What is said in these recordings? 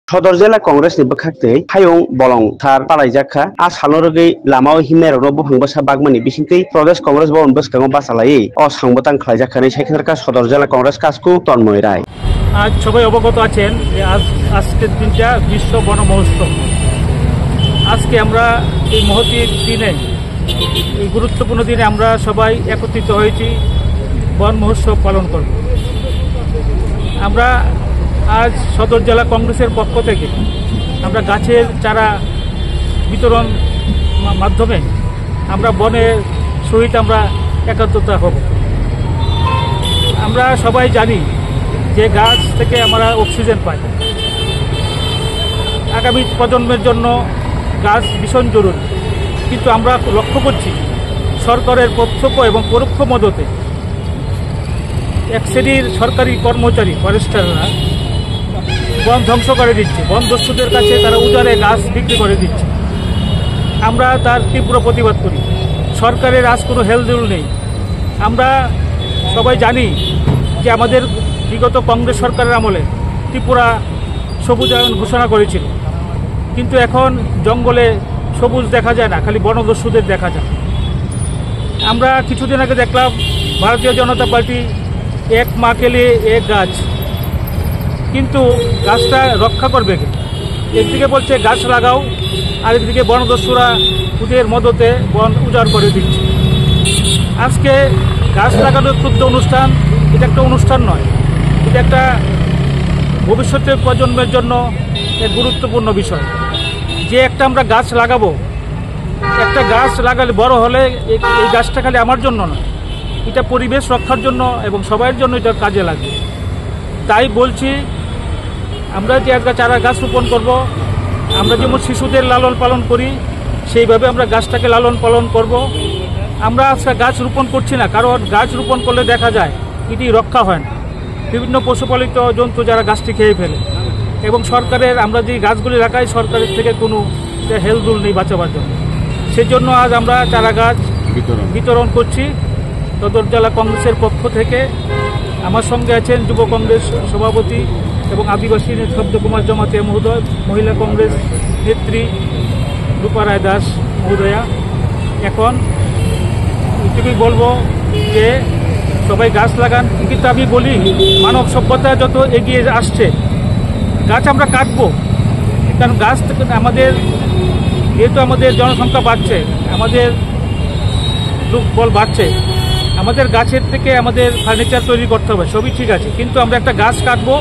Sodor Jela Congress ni Bakakte, Hayong Bolong, Tar Palajaka, As Halorogi, Lamao Himero, Basa Bagmani, Bisinti, Prodes Congress Bon Buscamo Basalai, Os Hambotan Klajakani, Shakaraka, Sodor Jela Congress Casco, Ton Moirai. আজ সবাই অবগত আছেন যে আজকের দিনটা বিশ্ব বন মহোৎসব। আজকে আমরা এই মহতির দিনে, এই গুরুত্বপূর্ণ দিনে আমরা সবাই একত্রিত হয়েছি বন মহোৎসব পালন করব। আমরা আজ সদর জেলা কংগ্রেসের পক্ষ থেকে আমরা গাছের চারা বিতরণ মাধ্যমে আমরা বনের সহিত আমরা একাত্মতা হব। আমরা সবাই জানি যে গাছ থেকে আমরা অক্সিজেন পাই। আগামী প্রজন্মের জন্য গাছ ভীষণ জরুরি, কিন্তু আমরা লক্ষ্য করছি সরকারের প্রত্যক্ষ এবং পরোক্ষ মদতে এক শ্রেণীর সরকারি কর্মচারী ফরেস্টাররা বন ধ্বংস করে দিচ্ছে, বন দস্যুদের কাছে তারা উজাড়ে গাছ বিক্রি করে দিচ্ছে। আমরা তার তীব্র প্রতিবাদ করি। সরকারের আজ কোনো হেলদোল নেই। আমরা সবাই জানি যে আমাদের বিগত কংগ্রেস সরকারের আমলে ত্রিপুরা সবুজায়ন ঘোষণা করেছিল, কিন্তু এখন জঙ্গলে সবুজ দেখা যায় না, খালি বনদস্যুদের দেখা যায়। আমরা কিছুদিন আগে দেখলাম ভারতীয় জনতা পার্টি এক মা কে লিয়ে এক গাছ, কিন্তু গাছটা রক্ষা করবে কে? একদিকে বলছে গাছ লাগাও, আরেকদিকে বনদস্যুরা ওদের মদতে বন উজাড় করে দিচ্ছে। আজকে গাছ লাগানোর ক্ষুদ্র অনুষ্ঠান, এটা একটা অনুষ্ঠান নয়, এটা একটা ভবিষ্যতের প্রজন্মের জন্য এক গুরুত্বপূর্ণ বিষয়। যে একটা আমরা গাছ লাগাবো, একটা গাছ লাগালে বড় হলে এই গাছটা খালি আমার জন্য না, এটা পরিবেশ রক্ষার জন্য এবং সবার জন্য এটা কাজে লাগবে। তাই বলছি, আমরা যে একটা চারা গাছ রোপণ করব, আমরা যেমন শিশুদের লালন পালন করি সেইভাবে আমরা গাছটাকে লালন পালন করব। আমরা আজকে গাছ রোপণ করছি না, কারণ গাছ রোপণ করলে দেখা যায় এটি রক্ষা হয় না। বিভিন্ন পশুপালিত জন্তু যারা গাছটি খেয়ে ফেলে, এবং সরকারের আমরা যে গাছগুলি লাগাই সরকারের থেকে কোনো হেলদোল নেই বাঁচাবার জন্য। সেজন্য আজ আমরা চারা গাছ বিতরণ করছি সদর জেলা কংগ্রেসের পক্ষ থেকে। আমার সঙ্গে আছেন যুব কংগ্রেস সভাপতি এবং আদিবাসী শব্দকুমার জমাতিয়া মহোদয়, মহিলা কংগ্রেস নেত্রী রূপা রায় দাস মহোদয়া। এখন এটুকুই বলবো যে সবাই গাছ লাগান, কিন্তু আমি বলি মানব সভ্যতা যত এগিয়ে আসছে গাছ আমরা কাটবো, কারণ গাছ থেকে আমাদের যেহেতু আমাদের জনসংখ্যা বাড়ছে, আমাদের লোকবল বাড়ছে, আমাদের গাছের থেকে আমাদের ফার্নিচার তৈরি করতে হবে, সবই ঠিক আছে, কিন্তু আমরা একটা গাছ কাটবো,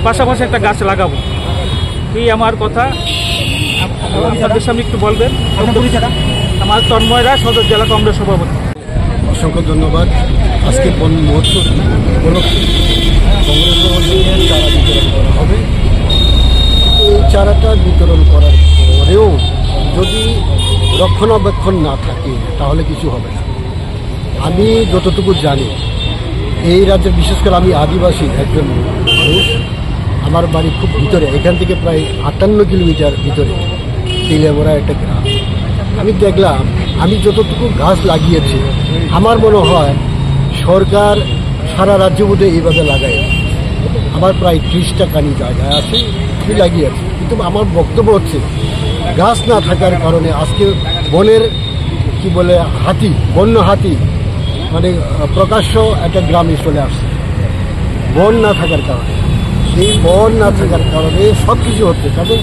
পাশাপাশি একটা গাছ লাগাবো। এই আমার কথা। আপনাদের সামনে একটু বলবেন। আমার তন্ময়রা, সদর জেলা কংগ্রেস সভাপতি। অসংখ্য ধন্যবাদ। আজকে বন মহোৎসব উপলক্ষে কংগ্রেস ভবন থেকে চারা বিতরণ করা হবে। এই চারাটা বিতরণ করার পরেও যদি রক্ষণাবেক্ষণ না থাকে তাহলে কিছু হবে না। আমি যতটুকু জানি, এই রাজ্যের বিশেষ করে আমি আদিবাসী একজন মানুষ, আমার বাড়ি খুব ভিতরে, এখান থেকে প্রায় 58 কিলোমিটার ভিতরে তিলেমরা একটা গ্রাম। আমি দেখলাম, আমি যতটুকু গাছ লাগিয়েছি আমার মনে হয় সরকার সারা রাজ্য বোধে এইভাবে লাগায়। আমার প্রায় 30টা কানি জায়গায় আছে, আমি লাগিয়েছি, কিন্তু আমার বক্তব্য হচ্ছে গাছ না থাকার কারণে আজকে বনের কি বলে হাতি, বন্য হাতি মানে প্রকাশ্য একটা গ্রামে চলে আসছে বন না থাকার কারণে। এই বন না থাকার কারণে সব কিছু হচ্ছে, কারণ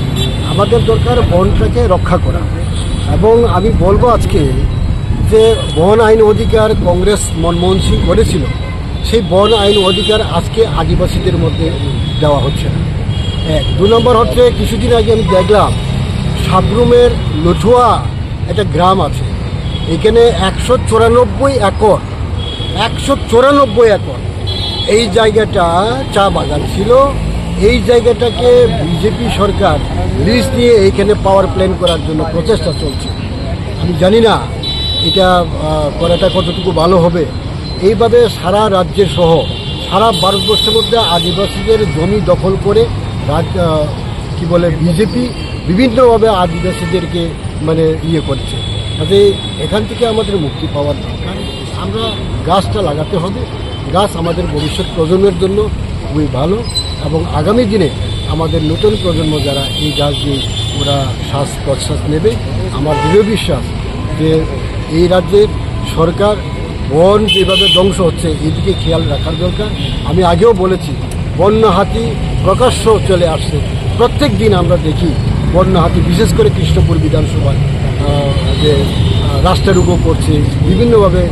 আমাদের দরকার বনটাকে রক্ষা করা। এবং আমি বলবো আজকে যে বন আইন অধিকার কংগ্রেস মনমোহন সিং করেছিল, সেই বন আইন অধিকার আজকে আদিবাসীদের মধ্যে দেওয়া হচ্ছে না। 2 নম্বর হচ্ছে, কিছুদিন আগে আমি দেখলাম সাবরুমের লঠুয়া একটা গ্রাম আছে, এখানে 194 একর, 194 একর এই জায়গাটা চা বাগান ছিল। এই জায়গাটাকে বিজেপি সরকার লিজ নিয়ে এইখানে পাওয়ার প্ল্যান্ট করার জন্য প্রচেষ্টা চলছে। আমি জানি না এটা করাটা কতটুকু ভালো হবে। এইভাবে সারা রাজ্যের সহ সারা ভারতবর্ষের মধ্যে আদিবাসীদের জমি দখল করে কি বলে বিজেপি বিভিন্নভাবে আদিবাসীদেরকে মানে করছে। কাজে এখান থেকে আমাদের মুক্তি পাওয়ার দরকার। আমরা গাছটা লাগাতে হবে। গাছ আমাদের ভবিষ্যৎ প্রজন্মের জন্য খুবই ভালো, এবং আগামী দিনে আমাদের নতুন প্রজন্ম যারা এই গাছ দিয়ে ওরা শ্বাস প্রশ্বাস নেবে। আমার দৃঢ় বিশ্বাস যে এই রাজ্যের সরকার বন যেভাবে ধ্বংস হচ্ছে এদিকে খেয়াল রাখার দরকার। আমি আগেও বলেছি বন্য হাতি প্রকাশ্য চলে আসছে, প্রত্যেক দিন আমরা দেখি বন্য হাতি, বিশেষ করে কৃষ্ণপুর বিধানসভায় যে রাস্তার উপর পড়ছে, বিভিন্নভাবে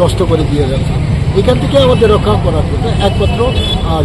নষ্ট করে দিয়ে যাচ্ছে। এখান থেকে আমাদের রক্ষা করার কথা একমাত্র